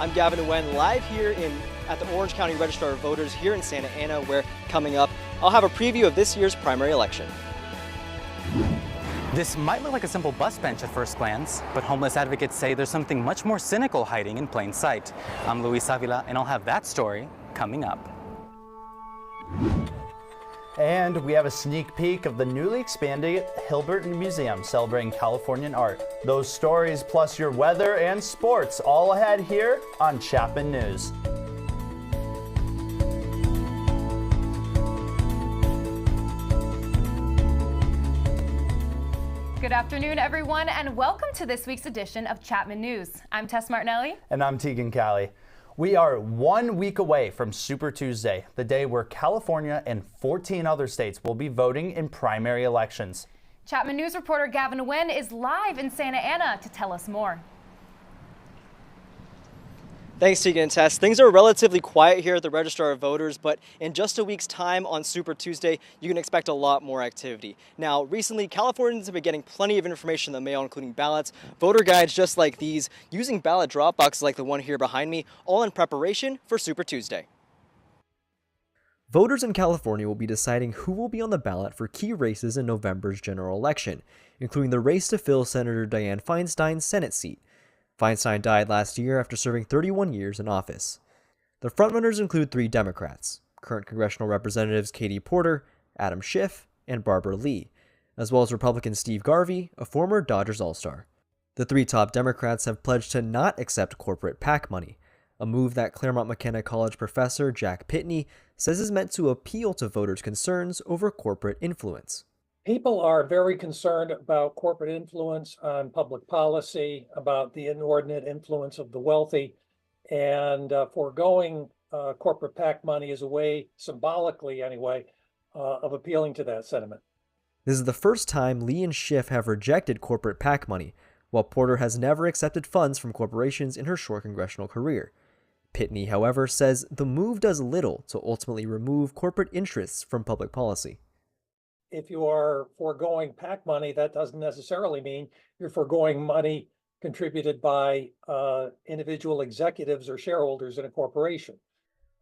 I'm Gavin Nguyen, live here at the Orange County Registrar of Voters here in Santa Ana, where coming up, I'll have a preview of this year's primary election. This might look like a simple bus bench at first glance, but homeless advocates say there's something much more cynical hiding in plain sight. I'm Luis Avila, and I'll have that story coming up. And we have a sneak peek of the newly expanded Hilbert Museum celebrating Californian art. Those stories plus your weather and sports all ahead here on Chapman News. Good afternoon, everyone, and welcome to this week's edition of Chapman News. I'm Tess Martinelli. And I'm Tegan Callie. We are 1 week away from Super Tuesday, the day where California and 14 other states will be voting in primary elections. Chapman News reporter Gavin Nguyen is live in Santa Ana to tell us more. Thanks, Tegan and Tess. Things are relatively quiet here at the Registrar of Voters, but in just a week's time on Super Tuesday, you can expect a lot more activity. Now, recently, Californians have been getting plenty of information in the mail, including ballots, voter guides just like these, using ballot drop boxes like the one here behind me, all in preparation for Super Tuesday. Voters in California will be deciding who will be on the ballot for key races in November's general election, including the race to fill Senator Dianne Feinstein's Senate seat. Feinstein died last year after serving 31 years in office. The frontrunners include 3 Democrats, current congressional representatives Katie Porter, Adam Schiff, and Barbara Lee, as well as Republican Steve Garvey, a former Dodgers All-Star. The 3 top Democrats have pledged to not accept corporate PAC money, a move that Claremont McKenna College professor Jack Pitney says is meant to appeal to voters' concerns over corporate influence. People are very concerned about corporate influence on public policy, about the inordinate influence of the wealthy, and foregoing corporate PAC money is a way, symbolically anyway, of appealing to that sentiment. This is the first time Lee and Schiff have rejected corporate PAC money, while Porter has never accepted funds from corporations in her short congressional career. Pitney, however, says the move does little to ultimately remove corporate interests from public policy. If you are foregoing PAC money, that doesn't necessarily mean you're foregoing money contributed by individual executives or shareholders in a corporation.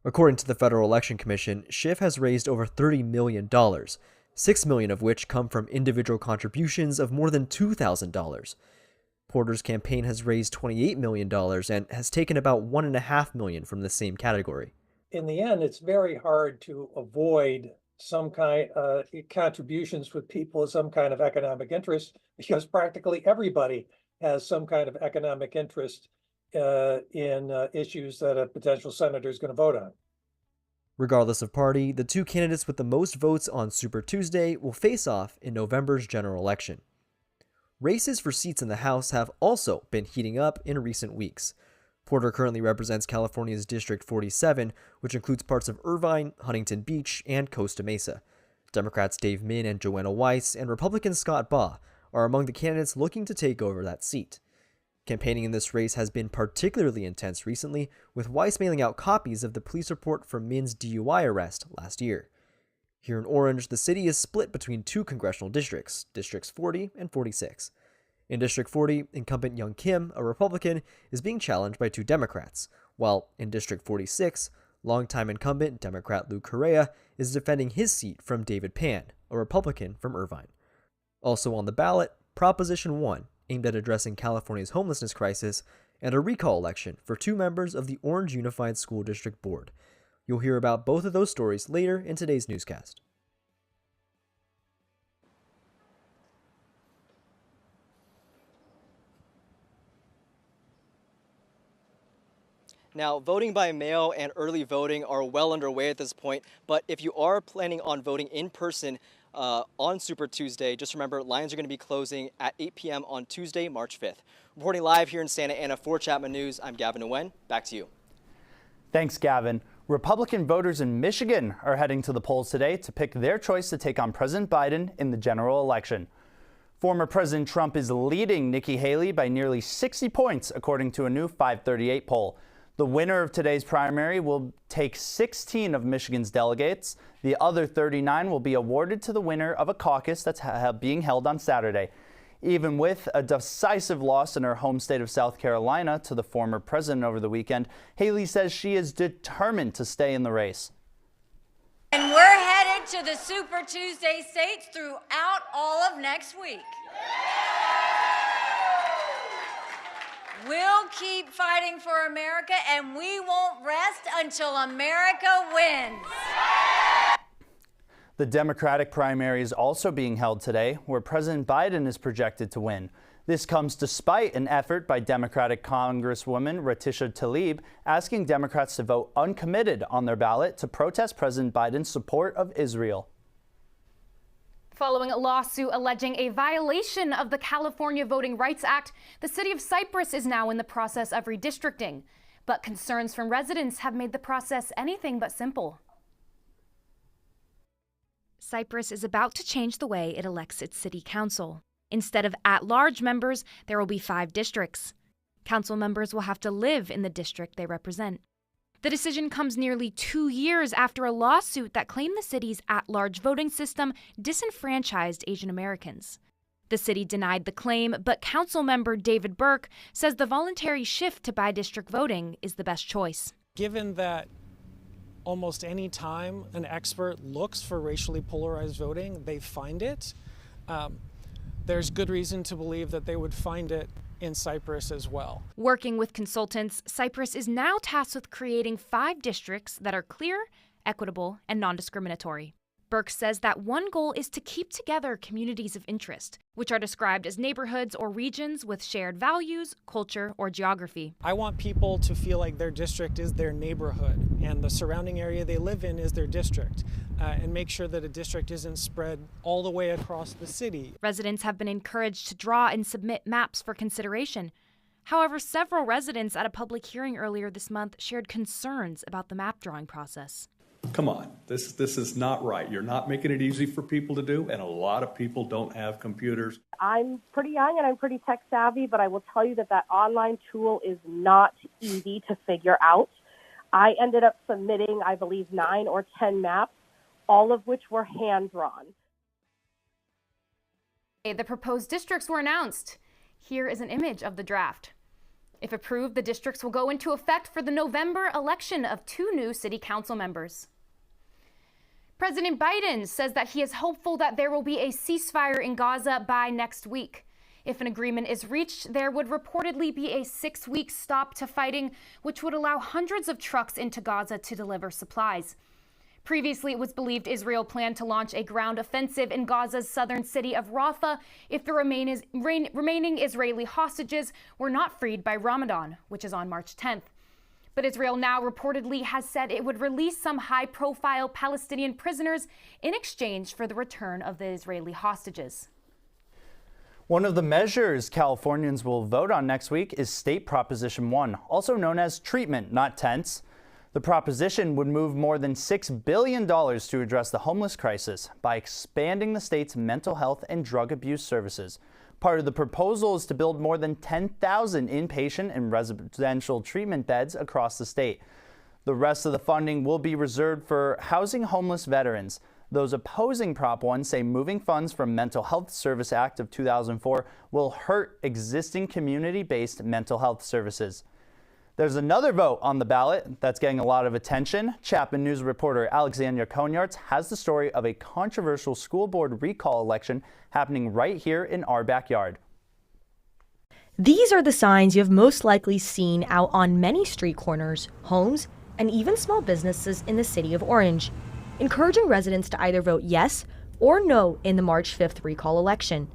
According to the Federal Election Commission, Schiff has raised over $30 million, $6 million of which come from individual contributions of more than $2,000. Porter's campaign has raised $28 million and has taken about $1.5 million from the same category. In the end, it's very hard to avoid some kind of contributions with people with some kind of economic interest, because practically everybody has some kind of economic interest in issues that a potential senator is going to vote on. Regardless of party, the 2 candidates with the most votes on Super Tuesday will face off in November's general election. Races for seats in the House have also been heating up in recent weeks. Porter currently represents California's District 47, which includes parts of Irvine, Huntington Beach, and Costa Mesa. Democrats Dave Min and Joanna Weiss and Republican Scott Baugh are among the candidates looking to take over that seat. Campaigning in this race has been particularly intense recently, with Weiss mailing out copies of the police report from Min's DUI arrest last year. Here in Orange, the city is split between 2 congressional districts, Districts 40 and 46. In District 40, incumbent Young Kim, a Republican, is being challenged by 2 Democrats, while in District 46, longtime incumbent Democrat Lou Correa is defending his seat from David Pan, a Republican from Irvine. Also on the ballot, Proposition 1, aimed at addressing California's homelessness crisis, and a recall election for 2 members of the Orange Unified School District Board. You'll hear about both of those stories later in today's newscast. Now, voting by mail and early voting are well underway at this point, but if you are planning on voting in person on Super Tuesday, just remember lines are going to be closing at 8 p.m. on Tuesday, March 5th. Reporting live here in Santa Ana for Chapman News, I'm Gavin Nguyen. Back to you. Thanks, Gavin. Republican voters in Michigan are heading to the polls today to pick their choice to take on President Biden in the general election. Former President Trump is leading Nikki Haley by nearly 60 points, according to a new 538 poll. The winner of today's primary will take 16 of Michigan's delegates. The other 39 will be awarded to the winner of a caucus that's being held on Saturday. Even with a decisive loss in her home state of South Carolina to the former president over the weekend, Haley says she is determined to stay in the race. And we're headed to the Super Tuesday states throughout all of next week. We'll keep fighting for America, and we won't rest until America wins. The Democratic primary is also being held today, where President Biden is projected to win. This comes despite an effort by Democratic Congresswoman Ratisha Tlaib asking Democrats to vote uncommitted on their ballot to protest President Biden's support of Israel. Following a lawsuit alleging a violation of the California Voting Rights Act, the city of Cypress is now in the process of redistricting. But concerns from residents have made the process anything but simple. Cypress is about to change the way it elects its city council. Instead of at-large members, there will be 5 districts. Council members will have to live in the district they represent. The decision comes nearly 2 years after a lawsuit that claimed the city's at-large voting system disenfranchised Asian Americans. The city denied the claim, but council member David Burke says the voluntary shift to bi-district voting is the best choice. Given that almost any time an expert looks for racially polarized voting, they find it, there's good reason to believe that they would find it in Cypress as well. Working with consultants, Cypress is now tasked with creating 5 districts that are clear, equitable, and non-discriminatory. Burke says that one goal is to keep together communities of interest, which are described as neighborhoods or regions with shared values, culture, or geography. I want people to feel like their district is their neighborhood and the surrounding area they live in is their district, and make sure that a district isn't spread all the way across the city. Residents have been encouraged to draw and submit maps for consideration. However, several residents at a public hearing earlier this month shared concerns about the map drawing process. Come on, this is not right. You're not making it easy for people to do, and a lot of people don't have computers. I'm pretty young and I'm pretty tech savvy, but I will tell you that online tool is not easy to figure out. I ended up submitting, I believe, 9 or 10 maps, all of which were hand-drawn. The proposed districts were announced. Here is an image of the draft. If approved, the districts will go into effect for the November election of 2 new city council members. President Biden says that he is hopeful that there will be a ceasefire in Gaza by next week. If an agreement is reached, there would reportedly be a 6-week stop to fighting, which would allow hundreds of trucks into Gaza to deliver supplies. Previously, it was believed Israel planned to launch a ground offensive in Gaza's southern city of Rafah if the remaining Israeli hostages were not freed by Ramadan, which is on March 10th. But Israel now reportedly has said it would release some high-profile Palestinian prisoners in exchange for the return of the Israeli hostages. One of the measures Californians will vote on next week is State Proposition 1, also known as treatment, not tents. The proposition would move more than $6 billion to address the homeless crisis by expanding the state's mental health and drug abuse services. Part of the proposal is to build more than 10,000 inpatient and residential treatment beds across the state. The rest of the funding will be reserved for housing homeless veterans. Those opposing Prop 1 say moving funds from Mental Health Service Act of 2004 will hurt existing community-based mental health services. There's another vote on the ballot that's getting a lot of attention. Chapman News reporter Alexei Navalny has the story of a controversial school board recall election happening right here in our backyard. These are the signs you have most likely seen out on many street corners, homes, and even small businesses in the city of Orange, encouraging residents to either vote yes or no in the March 5th recall election.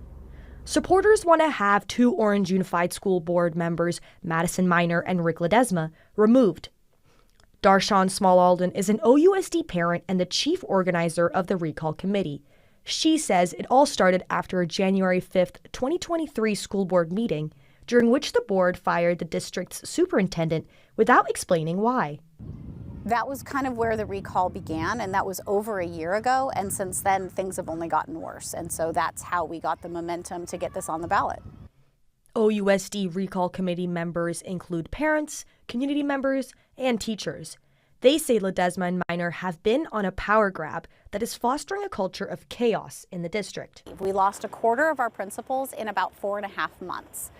Supporters want to have 2 Orange Unified School Board members, Madison Minor and Rick Ledesma, removed. Darshan Small-Alden is an OUSD parent and the chief organizer of the recall committee. She says it all started after a January 5th, 2023 school board meeting, during which the board fired the district's superintendent without explaining why. That was kind of where the recall began, and that was over a year ago, and since then things have only gotten worse, and so that's how we got the momentum to get this on the ballot. OUSD recall committee members include parents, community members, and teachers. They say Ledesma and Minor have been on a power grab that is fostering a culture of chaos in the district. We lost a quarter of our principals in about 4.5 months.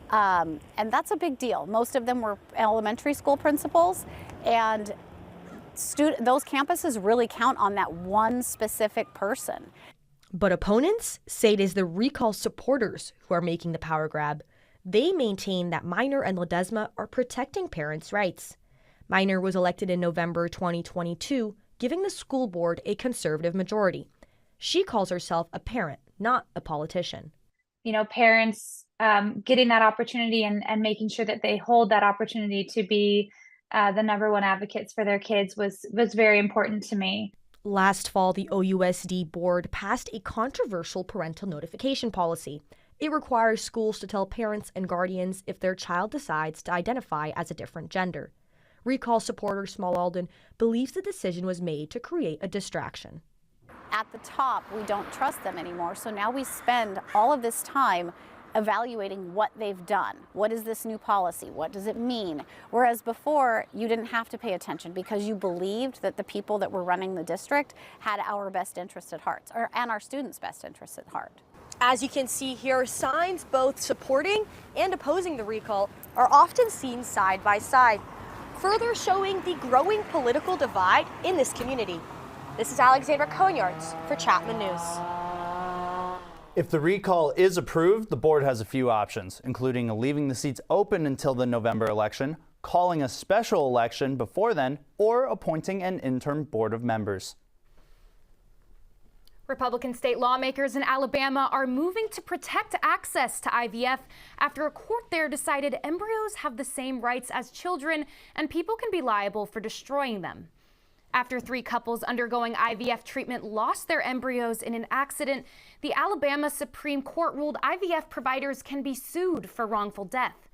And that's a big deal. Most of them were elementary school principals, and those campuses really count on that one specific person. But opponents say it is the recall supporters who are making the power grab. They maintain that Minor and Ledesma are protecting parents' rights. Minor was elected in November 2022, giving the school board a conservative majority. She calls herself a parent, not a politician. You know, parents getting that opportunity and making sure that they hold that opportunity to be the #1 advocates for their kids was very important to me. Last fall, the OUSD board passed a controversial parental notification policy. It requires schools to tell parents and guardians if their child decides to identify as a different gender. Recall supporter Small Alden believes the decision was made to create a distraction. At the top, we don't trust them anymore, so now we spend all of this time evaluating what they've done. What is this new policy? What does it mean? Whereas before, you didn't have to pay attention because you believed that the people that were running the district had our best interests at heart, and our students' best interests at heart. As you can see here, signs both supporting and opposing the recall are often seen side by side, further showing the growing political divide in this community. This is Alexandra Conyards for Chapman News. If the recall is approved, the board has a few options, including leaving the seats open until the November election, calling a special election before then, or appointing an interim board of members. Republican state lawmakers in Alabama are moving to protect access to IVF after a court there decided embryos have the same rights as children and people can be liable for destroying them. After 3 couples undergoing IVF treatment lost their embryos in an accident, the Alabama Supreme Court ruled IVF providers can be sued for wrongful death.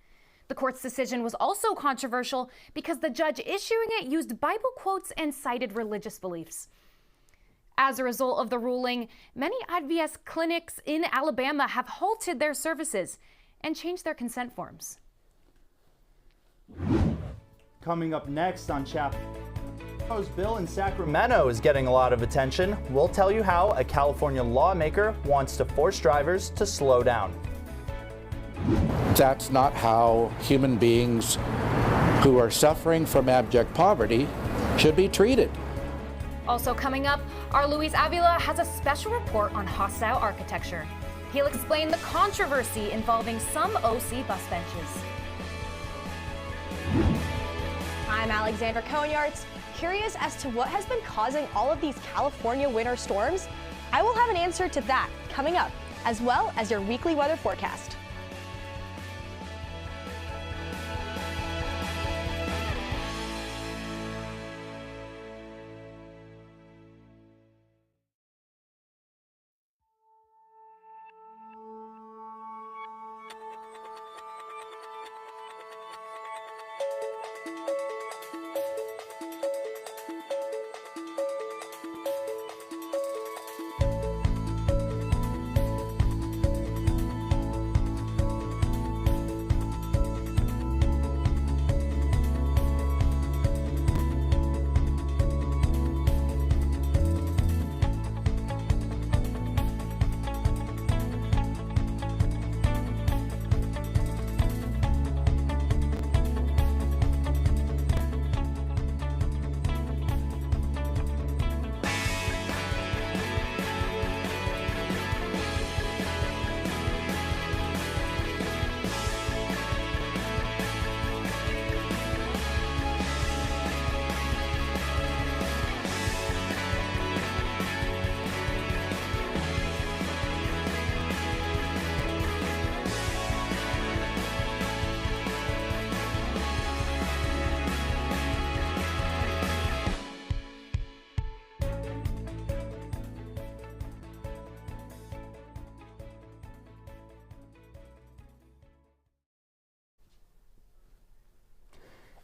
The court's decision was also controversial because the judge issuing it used Bible quotes and cited religious beliefs. As a result of the ruling, many IVF clinics in Alabama have halted their services and changed their consent forms. Coming up next on Chapman. Proposed bill in Sacramento is getting a lot of attention. We'll tell you how a California lawmaker wants to force drivers to slow down. That's not how human beings who are suffering from abject poverty should be treated. Also coming up, our Luis Avila has a special report on hostile architecture. He'll explain the controversy involving some OC bus benches. I'm Alexandra Conyards. Curious as to what has been causing all of these California winter storms? I will have an answer to that coming up, as well as your weekly weather forecast.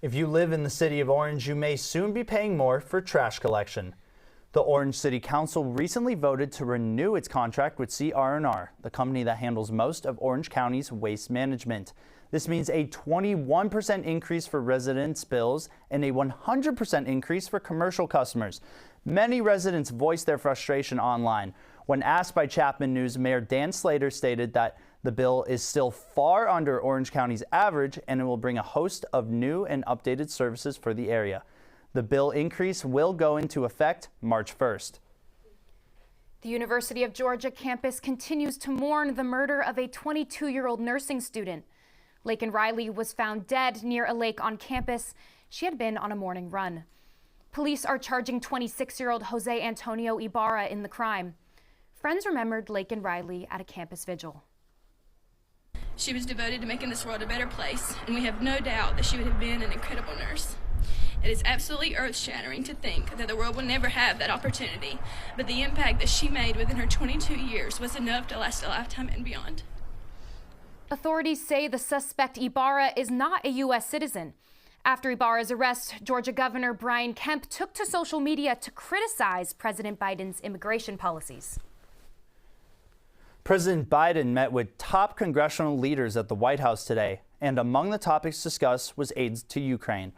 If you live in the city of Orange, you may soon be paying more for trash collection. The Orange City Council recently voted to renew its contract with CR&R, the company that handles most of Orange County's waste management. This means a 21% increase for residents' bills and a 100% increase for commercial customers. Many residents voiced their frustration online. When asked by Chapman News, Mayor Dan Slater stated that the bill is still far under Orange County's average and it will bring a host of new and updated services for the area. The bill increase will go into effect March 1st. The University of Georgia campus continues to mourn the murder of a 22-year-old nursing student. Laken Riley was found dead near a lake on campus. She had been on a morning run. Police are charging 26-year-old Jose Antonio Ibarra in the crime. Friends remembered Laken Riley at a campus vigil. She was devoted to making this world a better place, and we have no doubt that she would have been an incredible nurse. It is absolutely earth-shattering to think that the world will never have that opportunity, but the impact that she made within her 22 years was enough to last a lifetime and beyond. Authorities say the suspect Ibarra is not a U.S. citizen. After Ibarra's arrest, Georgia Governor Brian Kemp took to social media to criticize President Biden's immigration policies. President Biden met with top congressional leaders at the White House today, and among the topics discussed was aid to Ukraine.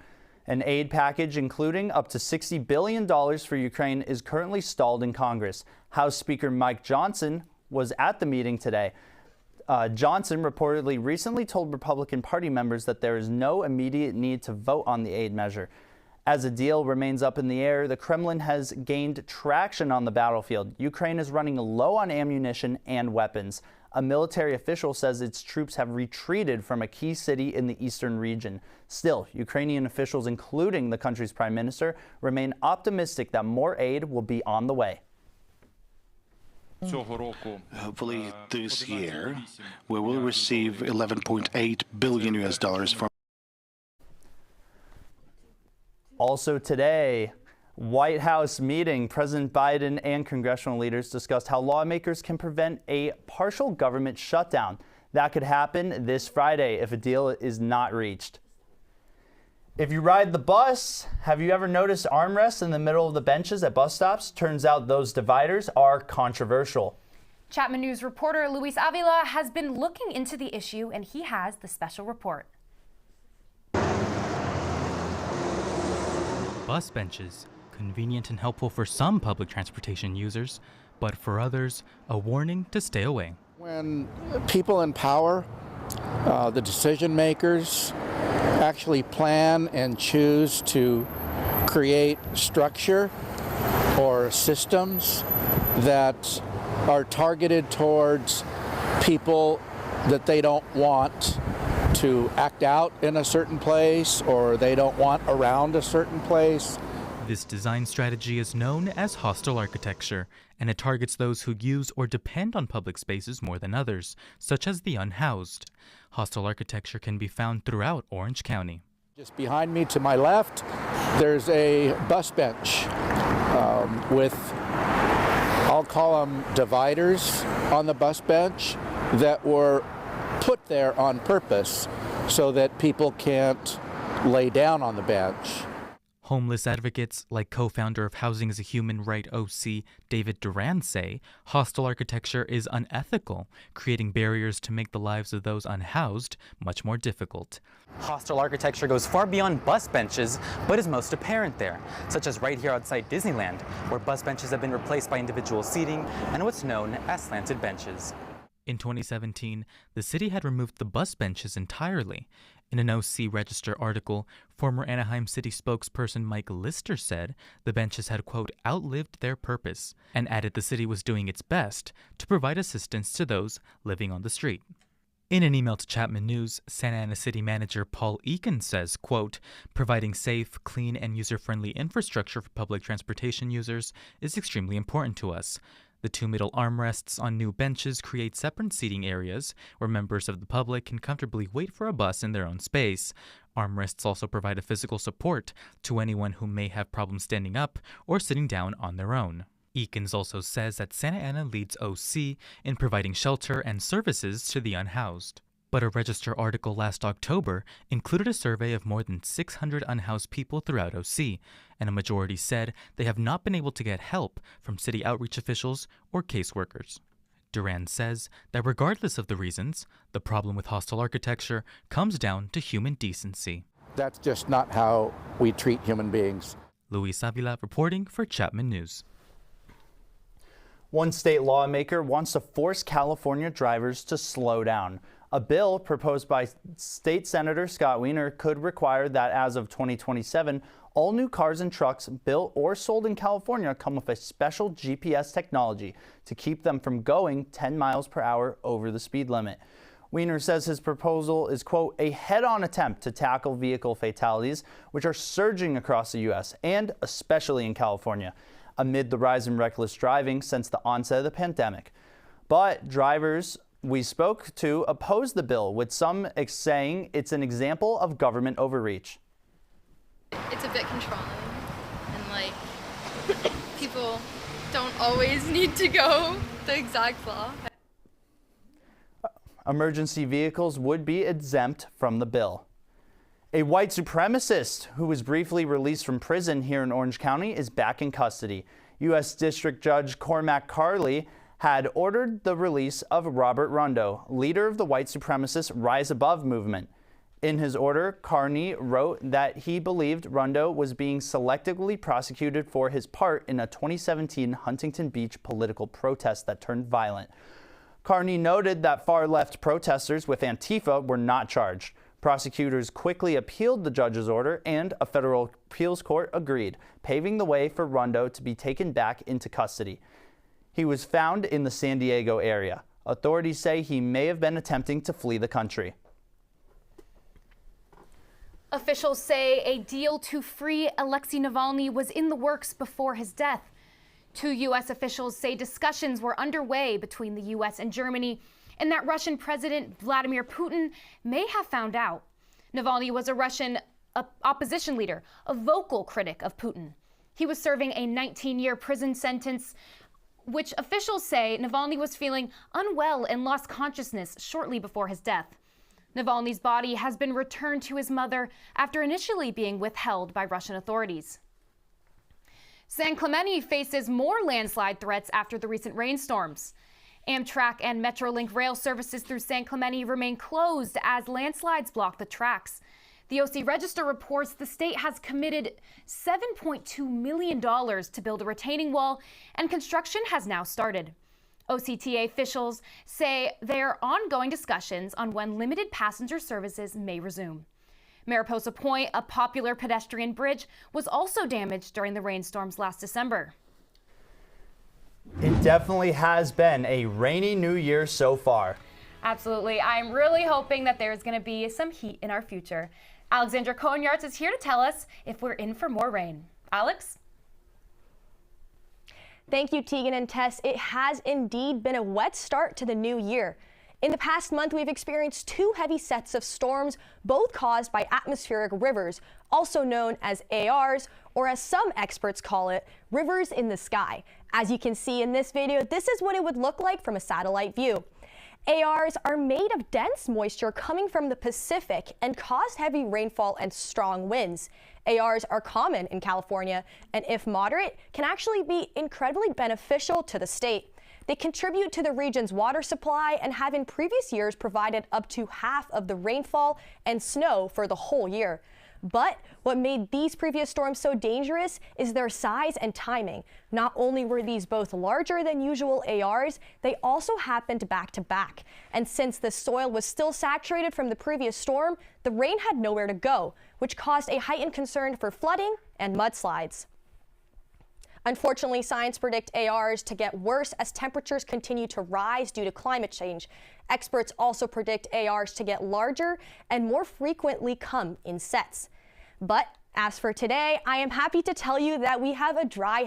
An aid package including up to $60 billion for Ukraine is currently stalled in Congress. House Speaker Mike Johnson was at the meeting today. Johnson reportedly recently told Republican Party members that there is no immediate need to vote on the aid measure. As the deal remains up in the air, the Kremlin has gained traction on the battlefield. Ukraine is running low on ammunition and weapons. A military official says its troops have retreated from a key city in the eastern region. Still, Ukrainian officials, including the country's prime minister, remain optimistic that more aid will be on the way. Hopefully this year, we will receive $11.8 billion from. Also today, White House meeting, President Biden and congressional leaders discussed how lawmakers can prevent a partial government shutdown. That could happen this Friday if a deal is not reached. If you ride the bus, have you ever noticed armrests in the middle of the benches at bus stops? Turns out those dividers are controversial. Chapman News reporter Luis Avila has been looking into the issue, and he has the special report. Bus benches, convenient and helpful for some public transportation users, but for others, a warning to stay away. When people in power, the decision makers, actually plan and choose to create structure or systems that are targeted towards people that they don't want to act out in a certain place or they don't want around a certain place. This design strategy is known as hostile architecture, and it targets those who use or depend on public spaces more than others, such as the unhoused. Hostile architecture can be found throughout Orange County. Just behind me to my left, there's a bus bench with, I'll call them dividers on the bus bench that were put there on purpose so that people can't lay down on the bench. Homeless advocates, like co-founder of Housing is a Human Right OC David Duran, say hostile architecture is unethical, creating barriers to make the lives of those unhoused much more difficult. Hostile architecture goes far beyond bus benches, but is most apparent there, such as right here outside Disneyland, where bus benches have been replaced by individual seating and what's known as slanted benches. In 2017, the city had removed the bus benches entirely. In an OC Register article, former Anaheim City spokesperson Mike Lister said the benches had, quote, outlived their purpose, and added the city was doing its best to provide assistance to those living on the street. In an email to Chapman News, Santa Ana City Manager Paul Eakin says, quote, providing safe, clean, and user-friendly infrastructure for public transportation users is extremely important to us. The two middle armrests on new benches create separate seating areas where members of the public can comfortably wait for a bus in their own space. Armrests also provide a physical support to anyone who may have problems standing up or sitting down on their own. Eakins also says that Santa Ana leads OC in providing shelter and services to the unhoused. But a Register article last October included a survey of more than 600 unhoused people throughout OC, and a majority said they have not been able to get help from city outreach officials or caseworkers. Duran says that regardless of the reasons, the problem with hostile architecture comes down to human decency. That's just not how we treat human beings. Luis Avila reporting for Chapman News. One state lawmaker wants to force California drivers to slow down. A bill proposed by State Senator Scott Wiener could require that as of 2027, all new cars and trucks built or sold in California come with a special GPS technology to keep them from going 10 miles per hour over the speed limit. Wiener says his proposal is, quote, a head-on attempt to tackle vehicle fatalities, which are surging across the U.S. and especially in California, amid the rise in reckless driving since the onset of the pandemic. But drivers we spoke to oppose the bill, with some saying it's an example of government overreach. It's a bit controlling, and like people don't always need to go the exact law. Emergency vehicles would be exempt from the bill. A white supremacist who was briefly released from prison here in Orange County is back in custody. U.S. District Judge Cormac Carley had ordered the release of Robert Rundo, leader of the white supremacist Rise Above movement. In his order, Carney wrote that he believed Rundo was being selectively prosecuted for his part in a 2017 Huntington Beach political protest that turned violent. Carney noted that far-left protesters with Antifa were not charged. Prosecutors quickly appealed the judge's order, and a federal appeals court agreed, paving the way for Rundo to be taken back into custody. He was found in the San Diego area. Authorities say he may have been attempting to flee the country. Officials say a deal to free Alexei Navalny was in the works before his death. 2 U.S. officials say discussions were underway between the U.S. and Germany, and that Russian President Vladimir Putin may have found out. Navalny was a Russian opposition leader, a vocal critic of Putin. He was serving a 19-year prison sentence, which officials say Navalny was feeling unwell and lost consciousness shortly before his death. Navalny's body has been returned to his mother after initially being withheld by Russian authorities. San Clemente faces more landslide threats after the recent rainstorms. Amtrak and Metrolink rail services through San Clemente remain closed as landslides block the tracks. The OC Register reports the state has committed $7.2 million to build a retaining wall, and construction has now started. OCTA officials say there are ongoing discussions on when limited passenger services may resume. Mariposa Point, a popular pedestrian bridge, was also damaged during the rainstorms last December. It definitely has been a rainy new year so far. Absolutely. I'm really hoping that there's going to be some heat in our future. Alexandra Cohen-Yarts is here to tell us if we're in for more rain. Alex? Thank you, Tegan and Tess. It has indeed been a wet start to the new year. In the past month, we've experienced 2 heavy sets of storms, both caused by atmospheric rivers, also known as ARs, or as some experts call it, rivers in the sky. As you can see in this video, this is what it would look like from a satellite view. ARs are made of dense moisture coming from the Pacific and cause heavy rainfall and strong winds. ARs are common in California, and if moderate, can actually be incredibly beneficial to the state. They contribute to the region's water supply and have in previous years provided up to half of the rainfall and snow for the whole year. But what made these previous storms so dangerous is their size and timing. Not only were these both larger than usual ARs, they also happened back to back. And since the soil was still saturated from the previous storm, the rain had nowhere to go, which caused a heightened concern for flooding and mudslides. Unfortunately, science predict ARs to get worse as temperatures continue to rise due to climate change. Experts also predict ARs to get larger and more frequently come in sets. But as for today, I am happy to tell you that we have a dry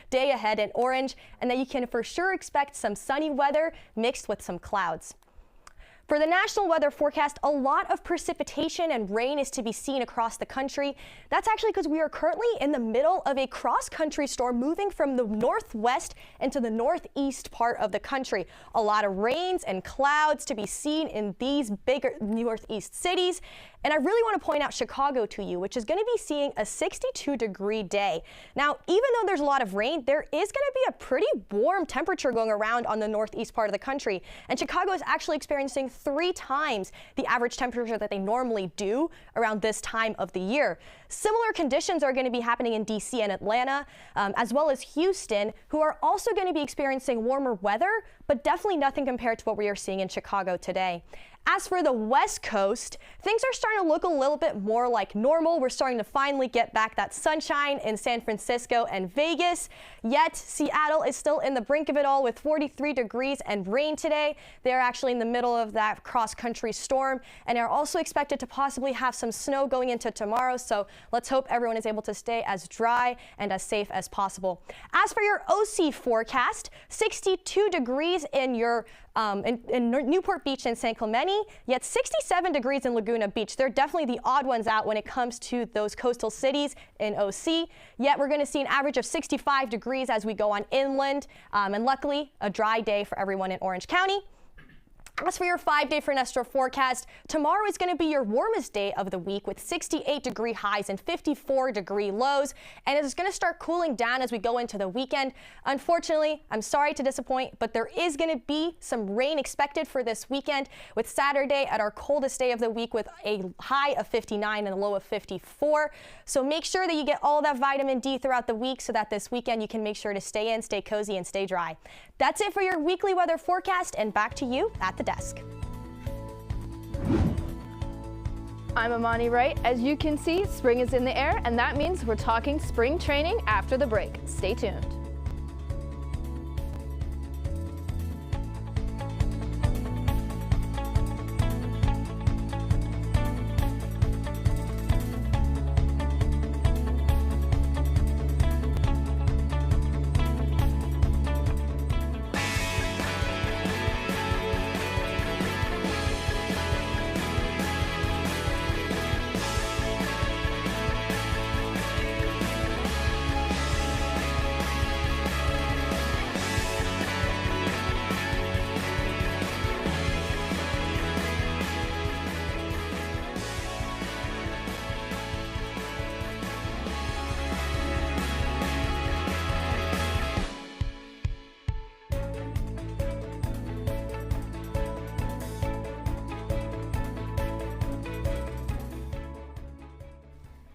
day ahead in Orange and that you can for sure expect some sunny weather mixed with some clouds. For the national weather forecast, a lot of precipitation and rain is to be seen across the country. That's actually because we are currently in the middle of a cross-country storm moving from the northwest into the northeast part of the country. A lot of rains and clouds to be seen in these bigger northeast cities. And I really want to point out Chicago to you, which is going to be seeing a 62-degree day. Now, even though there's a lot of rain, there is going to be a pretty warm temperature going around on the northeast part of the country. And Chicago is actually experiencing 3 times the average temperature that they normally do around this time of the year. Similar conditions are going to be happening in D.C. and Atlanta, as well as Houston, who are also going to be experiencing warmer weather, but definitely nothing compared to what we are seeing in Chicago today. As for the West Coast, things are starting to look a little bit more like normal. We're starting to finally get back that sunshine in San Francisco and Vegas. Yet Seattle is still in the brink of it all with 43 degrees and rain today. They're actually in the middle of that cross-country storm and are also expected to possibly have some snow going into tomorrow. So let's hope everyone is able to stay as dry and as safe as possible. As for your OC forecast, 62 degrees in your in Newport Beach and San Clemente, yet 67 degrees in Laguna Beach. They're definitely the odd ones out when it comes to those coastal cities in OC. Yet we're going to see an average of 65 degrees as we go on inland, and luckily a dry day for everyone in Orange County. As for your 5-day Fernestro forecast, tomorrow is going to be your warmest day of the week with 68-degree highs and 54-degree lows, and it's going to start cooling down as we go into the weekend. Unfortunately, I'm sorry to disappoint, but there is going to be some rain expected for this weekend, with Saturday at our coldest day of the week with a high of 59 and a low of 54. So make sure that you get all that vitamin D throughout the week so that this weekend you can make sure to stay in, stay cozy, and stay dry. That's it for your weekly weather forecast, and back to you at the desk. I'm Amani Wright. As you can see, spring is in the air, and that means we're talking spring training after the break. Stay tuned.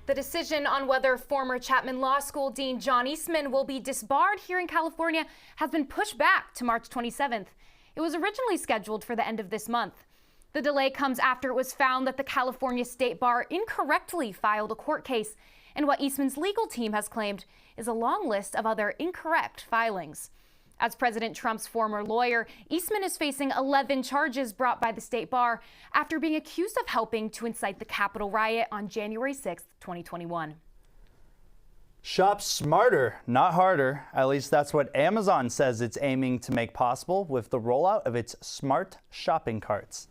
The decision on whether former Chapman Law School Dean John Eastman will be disbarred here in California has been pushed back to March 27th. It was originally scheduled for the end of this month. The delay comes after it was found that the California State Bar incorrectly filed a court case, and what Eastman's legal team has claimed is a long list of other incorrect filings. As President Trump's former lawyer, Eastman is facing 11 charges brought by the State Bar after being accused of helping to incite the Capitol riot on January 6, 2021. Shop smarter, not harder. At least that's what Amazon says it's aiming to make possible with the rollout of its smart shopping carts.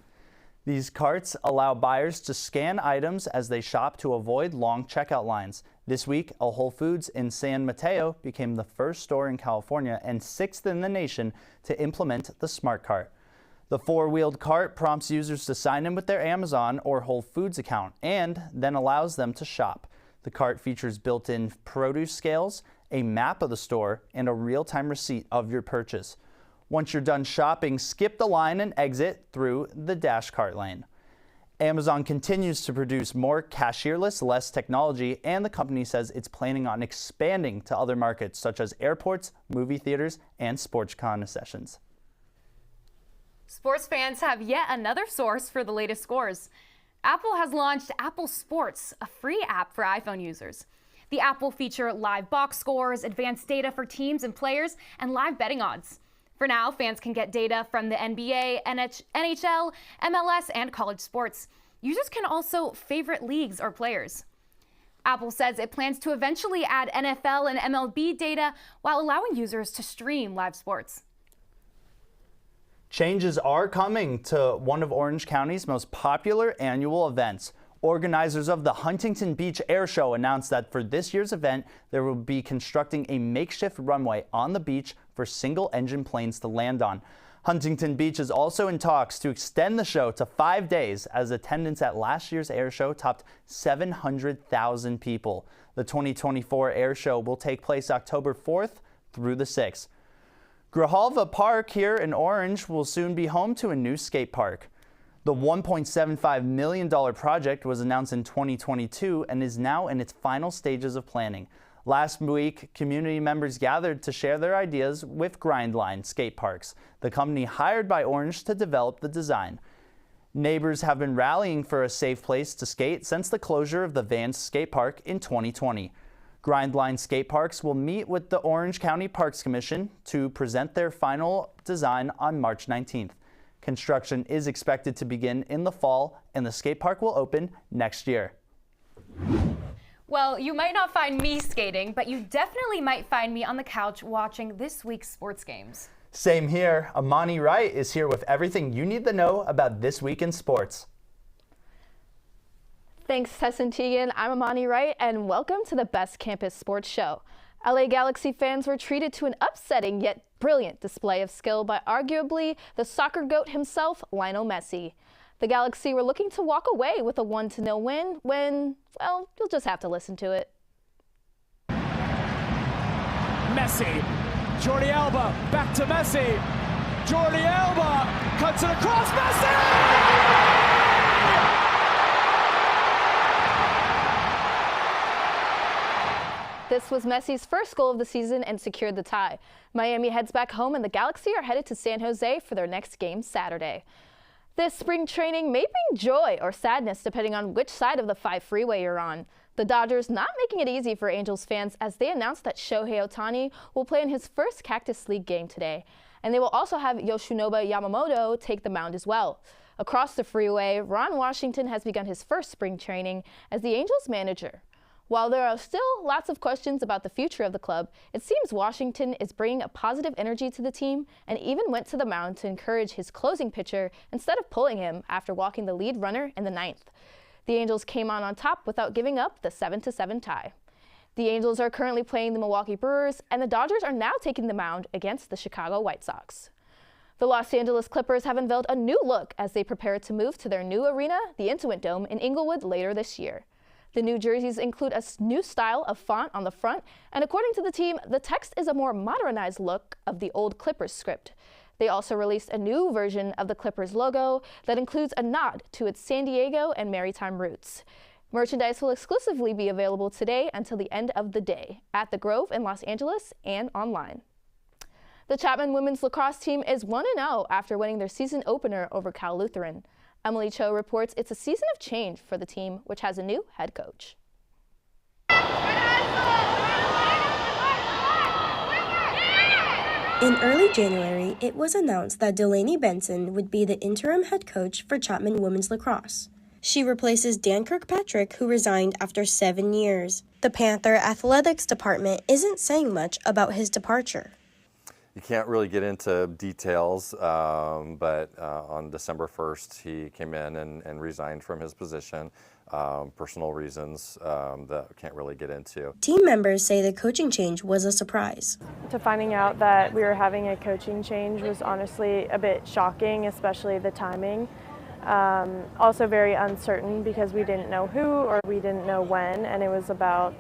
These carts allow buyers to scan items as they shop to avoid long checkout lines. This week, a Whole Foods in San Mateo became the first store in California and 6th in the nation to implement the smart cart. The 4-wheeled cart prompts users to sign in with their Amazon or Whole Foods account and then allows them to shop. The cart features built-in produce scales, a map of the store, and a real-time receipt of your purchase. Once you're done shopping, skip the line and exit through the dash cart lane. Amazon continues to produce more cashierless, less technology, and the company says it's planning on expanding to other markets such as airports, movie theaters, and sports concessions. Sports fans have yet another source for the latest scores. Apple has launched Apple Sports, a free app for iPhone users. The app will feature live box scores, advanced data for teams and players, and live betting odds. For now, fans can get data from the NBA, NHL, MLS, and college sports. Users can also favorite leagues or players. Apple says it plans to eventually add NFL and MLB data while allowing users to stream live sports. Changes are coming to one of Orange County's most popular annual events. Organizers of the Huntington Beach Airshow announced that for this year's event, they will be constructing a makeshift runway on the beach for single-engine planes to land on. Huntington Beach is also in talks to extend the show to 5 days, as attendance at last year's Airshow topped 700,000 people. The 2024 Airshow will take place October 4th through the 6th. Grijalva Park here in Orange will soon be home to a new skate park. The $1.75 million project was announced in 2022 and is now in its final stages of planning. Last week, community members gathered to share their ideas with Grindline Skate Parks, the company hired by Orange to develop the design. Neighbors have been rallying for a safe place to skate since the closure of the Vans Skate Park in 2020. Grindline Skate Parks will meet with the Orange County Parks Commission to present their final design on March 19th. Construction is expected to begin in the fall, and the skate park will open next year. Well, you might not find me skating, but you definitely might find me on the couch watching this week's sports games. Same here. Amani Wright is here with everything you need to know about this week in sports. Thanks, Tess and Tegan. I'm Amani Wright, and welcome to the Best Campus Sports Show. LA Galaxy fans were treated to an upsetting yet brilliant display of skill by arguably the soccer goat himself, Lionel Messi. The Galaxy were looking to walk away with a 1-0 win when, well, you'll just have to listen to it. Messi, Jordi Alba, back to Messi. Jordi Alba cuts it across, Messi! This was Messi's first goal of the season and secured the tie. Miami heads back home and the Galaxy are headed to San Jose for their next game Saturday. This spring training may bring joy or sadness depending on which side of the 5 freeway you're on. The Dodgers not making it easy for Angels fans as they announced that Shohei Ohtani will play in his first Cactus League game today. And they will also have Yoshinobu Yamamoto take the mound as well. Across the freeway, Ron Washington has begun his first spring training as the Angels manager. While there are still lots of questions about the future of the club, it seems Washington is bringing a positive energy to the team and even went to the mound to encourage his closing pitcher instead of pulling him after walking the lead runner in the 9th. The Angels came on top without giving up the 7-7 tie. The Angels are currently playing the Milwaukee Brewers, and the Dodgers are now taking the mound against the Chicago White Sox. The Los Angeles Clippers have unveiled a new look as they prepare to move to their new arena, the Intuit Dome, in Inglewood later this year. The new jerseys include a new style of font on the front, and according to the team, the text is a more modernized look of the old Clippers script. They also released a new version of the Clippers logo that includes a nod to its San Diego and maritime roots. Merchandise will exclusively be available today until the end of the day at the Grove in Los Angeles and online. The Chapman women's lacrosse team is 1-0 after winning their season opener over Cal Lutheran. Emily Cho reports it's a season of change for the team, which has a new head coach. In early January, it was announced that Delaney Benson would be the interim head coach for Chapman women's lacrosse. She replaces Dan Kirkpatrick, who resigned after 7 years. The Panther athletics department isn't saying much about his departure. You can't really get into details, but on December 1st, he came in and resigned from his position. Personal reasons that I can't really get into. Team members say the coaching change was a surprise. To finding out that we were having a coaching change was honestly a bit shocking, especially the timing. Also very uncertain because we didn't know who or we didn't know when, and it was about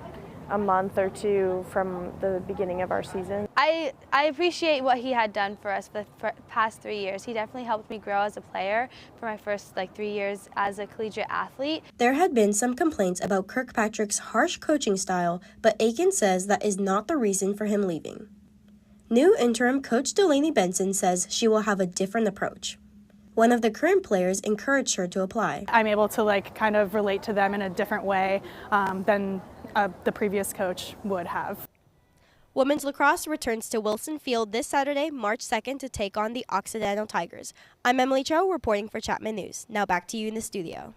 a month or two from the beginning of our season. I appreciate what he had done for us for the past 3 years. He definitely helped me grow as a player for my first 3 years as a collegiate athlete. There had been some complaints about Kirkpatrick's harsh coaching style, but Aiken says that is not the reason for him leaving. New interim coach Delaney Benson says she will have a different approach. One of the current players encouraged her to apply. I'm able to kind of relate to them in a different way than the previous coach would have. Women's lacrosse returns to Wilson Field this Saturday, March 2nd, to take on the Occidental Tigers. I'm Emily Cho reporting for Chapman News. Now back to you in the studio.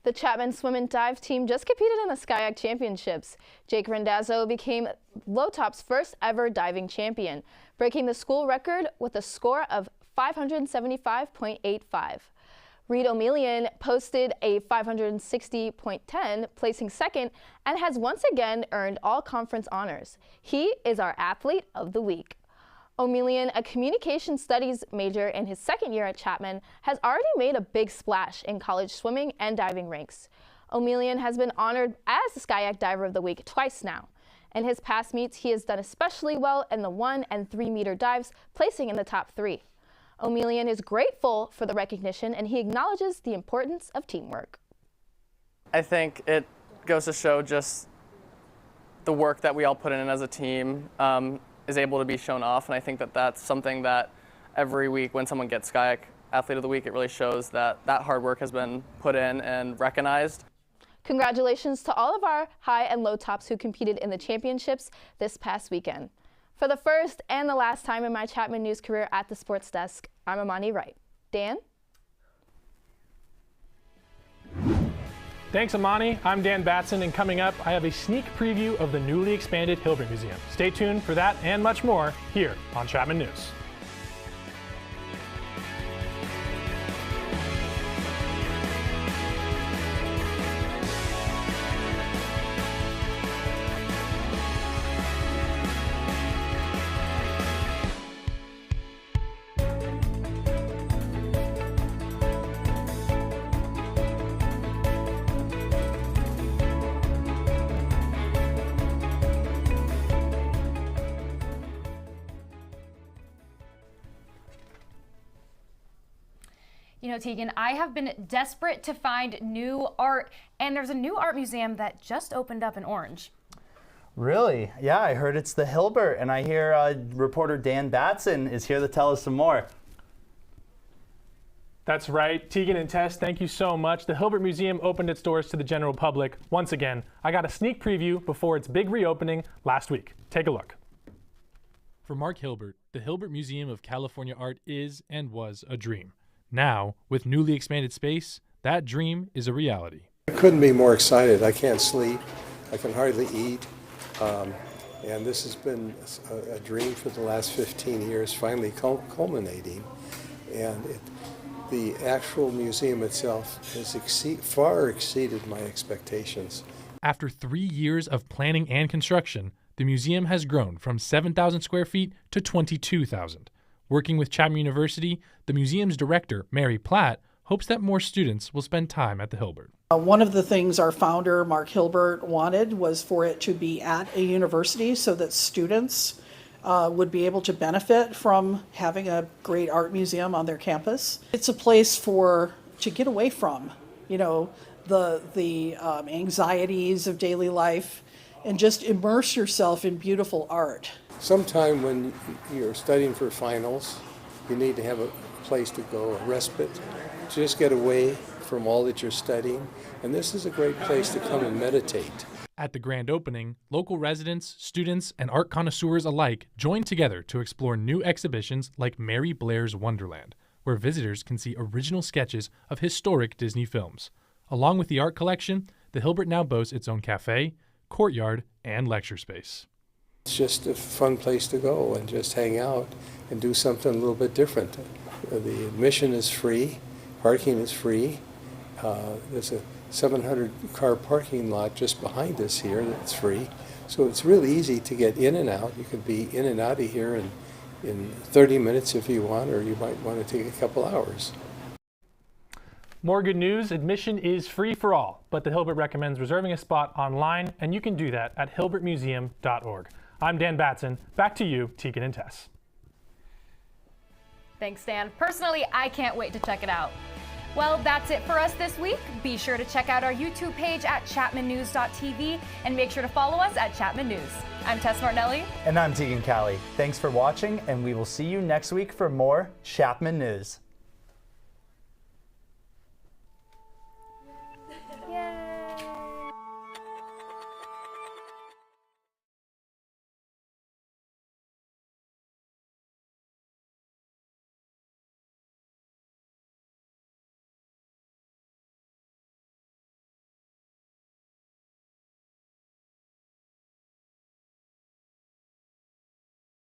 The Chapman swim and dive team just competed in the Skyac Championships. Jake Rendazzo became Low Top's first ever diving champion, breaking the school record with a score of 575.85. Reed O'Melian posted a 560.10, placing second, and has once again earned all conference honors. He is our Athlete of the Week. O'Melian, a communication studies major in his second year at Chapman, has already made a big splash in college swimming and diving ranks. O'Melian has been honored as the Skyak Diver of the Week twice now. In his past meets, he has done especially well in the 1 and 3 meter dives, placing in the top 3. O'Melian is grateful for the recognition, and he acknowledges the importance of teamwork. I think it goes to show just the work that we all put in as a team is able to be shown off, and I think that that's something that every week when someone gets Skyak Athlete of the Week, it really shows that that hard work has been put in and recognized. Congratulations to all of our high and low tops who competed in the championships this past weekend. For the first and the last time in my Chapman News career at the sports desk, I'm Amani Wright. Dan? Thanks, Amani. I'm Dan Batson, and coming up, I have a sneak preview of the newly expanded Hilbert Museum. Stay tuned for that and much more here on Chapman News. You know, Tegan, I have been desperate to find new art, and there's a new art museum that just opened up in Orange. Really? Yeah, I heard it's the Hilbert, and I hear reporter Dan Batson is here to tell us some more. That's right. Tegan and Tess, thank you so much. The Hilbert Museum opened its doors to the general public. Once again, I got a sneak preview before its big reopening last week. Take a look. For Mark Hilbert, the Hilbert Museum of California Art is and was a dream. Now, with newly expanded space, that dream is a reality. I couldn't be more excited. I can't sleep. I can hardly eat. And this has been a dream for the last 15 years, finally culminating. And the actual museum itself has far exceeded my expectations. After 3 years of planning and construction, the museum has grown from 7,000 square feet to 22,000. Working with Chapman University, the museum's director, Mary Platt, hopes that more students will spend time at the Hilbert. One of the things our founder, Mark Hilbert, wanted was for it to be at a university so that students would be able to benefit from having a great art museum on their campus. It's a place to get away from, the anxieties of daily life and just immerse yourself in beautiful art. Sometime when you're studying for finals, you need to have a place to go, a respite, to just get away from all that you're studying. And this is a great place to come and meditate. At the grand opening, local residents, students, and art connoisseurs alike joined together to explore new exhibitions like Mary Blair's Wonderland, where visitors can see original sketches of historic Disney films. Along with the art collection, the Hilbert now boasts its own cafe, courtyard, and lecture space. It's just a fun place to go and just hang out and do something a little bit different. The admission is free, parking is free. There's a 700-car parking lot just behind us here that's free. So it's really easy to get in and out. You can be in and out of here in 30 minutes if you want, or you might want to take a couple hours. More good news, admission is free for all, but the Hilbert recommends reserving a spot online, and you can do that at hilbertmuseum.org. I'm Dan Batson. Back to you, Tegan and Tess. Thanks, Dan. Personally, I can't wait to check it out. Well, that's it for us this week. Be sure to check out our YouTube page at chapmannews.tv and make sure to follow us at Chapman News. I'm Tess Martinelli. And I'm Tegan Calley. Thanks for watching, and we will see you next week for more Chapman News.